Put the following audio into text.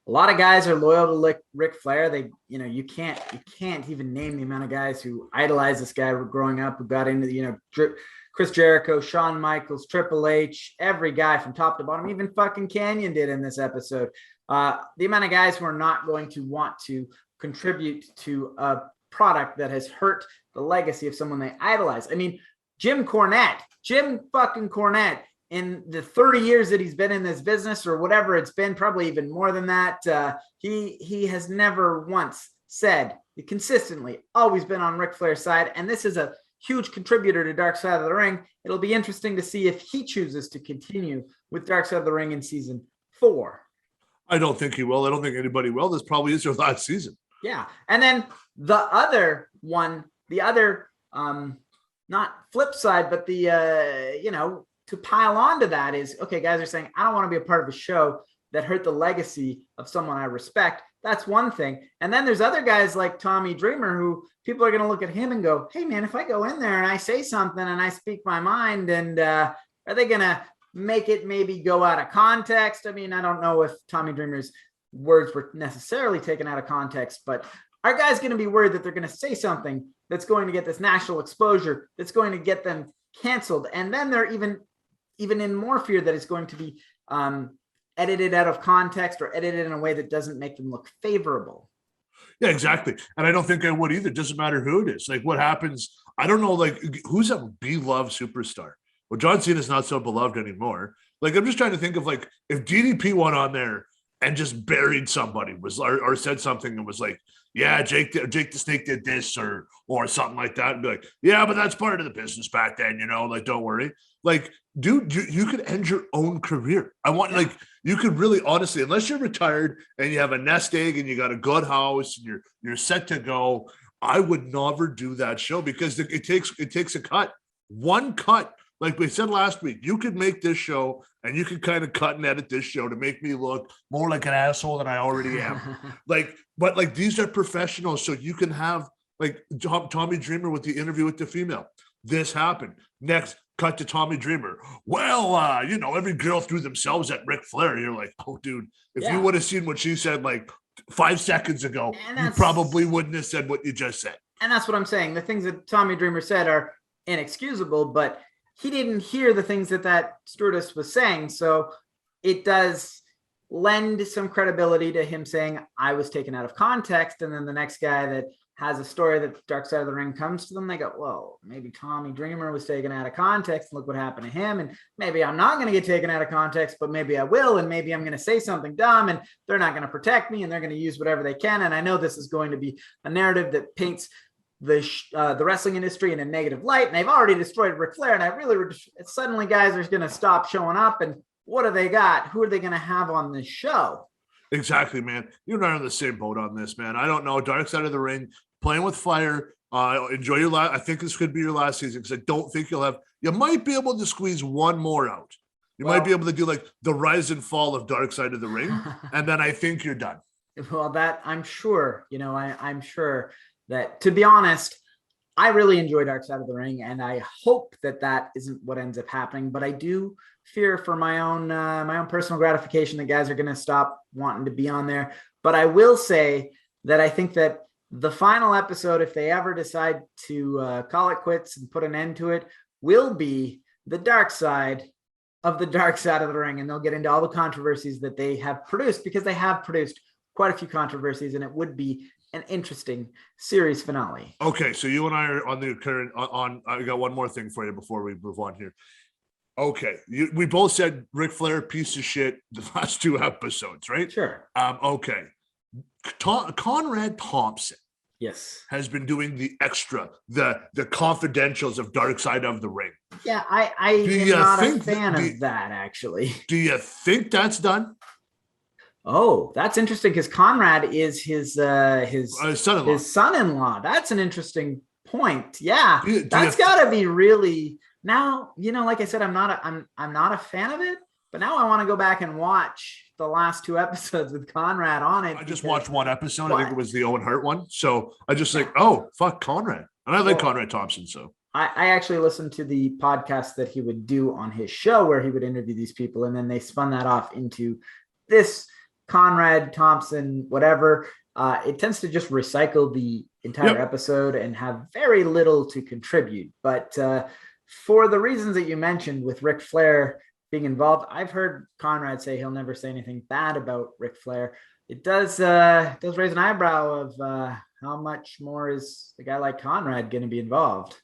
a lot of guys are loyal to Ric Flair. You can't even name the amount of guys who idolized this guy growing up, who got into, Chris Jericho, Shawn Michaels, Triple H, every guy from top to bottom, even fucking Canyon did in this episode. The amount of guys who are not going to want to contribute to a product that has hurt the legacy of someone they idolize. I mean, Jim fucking Cornette, in the 30 years that he's been in this business, or whatever it's been, probably even more than that, he has never once said, consistently always been on Ric Flair's side, and this is a huge contributor to Dark Side of the Ring. It'll be interesting to see if he chooses to continue with Dark Side of the Ring in season 4. I don't think he will. I don't think anybody will. This probably is their last season. Yeah. And then the other one, not flip side, but to pile on to that is, okay, guys are saying, I don't want to be a part of a show that hurt the legacy of someone I respect. That's one thing. And then there's other guys like Tommy Dreamer, who people are going to look at him and go, hey man, if I go in there and I say something and I speak my mind, and are they going to make it maybe go out of context? I mean, I don't know if Tommy Dreamer's words were necessarily taken out of context, but are guys going to be worried that they're going to say something that's going to get this national exposure, that's going to get them canceled? And then they're even in more fear that it's going to be edited out of context or edited in a way that doesn't make them look favorable. Yeah, exactly. And I don't think I would either. It doesn't matter who it is. Like, what happens, I don't know, like, who's a beloved superstar? Well, John Cena's not so beloved anymore. Like, I'm just trying to think of, like, if DDP went on there and just buried somebody, or said something and was like, yeah, Jake the Snake did this, or something like that, and be like, yeah, but that's part of the business back then, like, don't worry. Like, dude, you could end your own career. Like, you could really, honestly, unless you're retired and you have a nest egg and you got a good house and you're set to go, I would never do that show, because it takes a cut. One cut. Like we said last week, you could make this show and you could kind of cut and edit this show to make me look more like an asshole than I already am. But these are professionals. So you can have, like, Tommy Dreamer with the interview with the female. This happened. Next, cut to Tommy Dreamer. Well, every girl threw themselves at Ric Flair. You're like, oh, dude, if you would have seen what she said like 5 seconds ago, you probably wouldn't have said what you just said. And that's what I'm saying. The things that Tommy Dreamer said are inexcusable, but he didn't hear the things that stewardess was saying. So it does lend some credibility to him saying, I was taken out of context. And then the next guy that has a story that Dark Side of the Ring comes to them, they go, whoa, maybe Tommy Dreamer was taken out of context. Look what happened to him. And maybe I'm not going to get taken out of context, but maybe I will. And maybe I'm going to say something dumb and they're not going to protect me and they're going to use whatever they can. And I know this is going to be a narrative that paints the wrestling industry in a negative light, and they've already destroyed Ric Flair, and I really suddenly guys are going to stop showing up, and what do they got? Who are they going to have on this show? Exactly, man. You're not on the same boat on this, man. I don't know. Dark Side of the Ring, playing with fire. Enjoy your last. I think this could be your last season, because I don't think you might be able to squeeze one more out. You might be able to do like the rise and fall of Dark Side of the Ring, and then I think you're done. Well, that I'm sure, I'm sure that, to be honest, I really enjoy Dark Side of the Ring, and I hope that isn't what ends up happening. But I do fear for my own personal gratification that guys are going to stop wanting to be on there. But I will say that I think that the final episode, if they ever decide to call it quits and put an end to it, will be the dark side of the Dark Side of the Ring, and they'll get into all the controversies that they have produced, because they have produced quite a few controversies, and it would be an interesting series finale. Okay, so you and I are on the current I got one more thing for you before we move on here. Okay, we both said Ric Flair piece of shit the last 2 episodes, right? Sure. Okay. Conrad Thompson, yes, has been doing the extra, the confidentials of Dark Side of the Ring. Yeah, I am not a fan of that, actually. Do you think that's done? Oh, that's interesting, because Conrad is his son-in-law. His son-in-law. That's an interesting point. Yeah, that's got to be really. Now, like I said, I'm not a fan of it, but now I want to go back and watch the last 2 episodes with Conrad on it. I just watched 1 episode. I think it was the Owen Hart one. So I just like, oh, fuck Conrad. And I like Conrad Thompson. So I actually listened to the podcast that he would do on his show where he would interview these people, and then they spun that off into this Conrad, Thompson, whatever, it tends to just recycle the entire episode and have very little to contribute. But for the reasons that you mentioned with Ric Flair being involved, I've heard Conrad say he'll never say anything bad about Ric Flair. It does raise an eyebrow of how much more is a guy like Conrad going to be involved.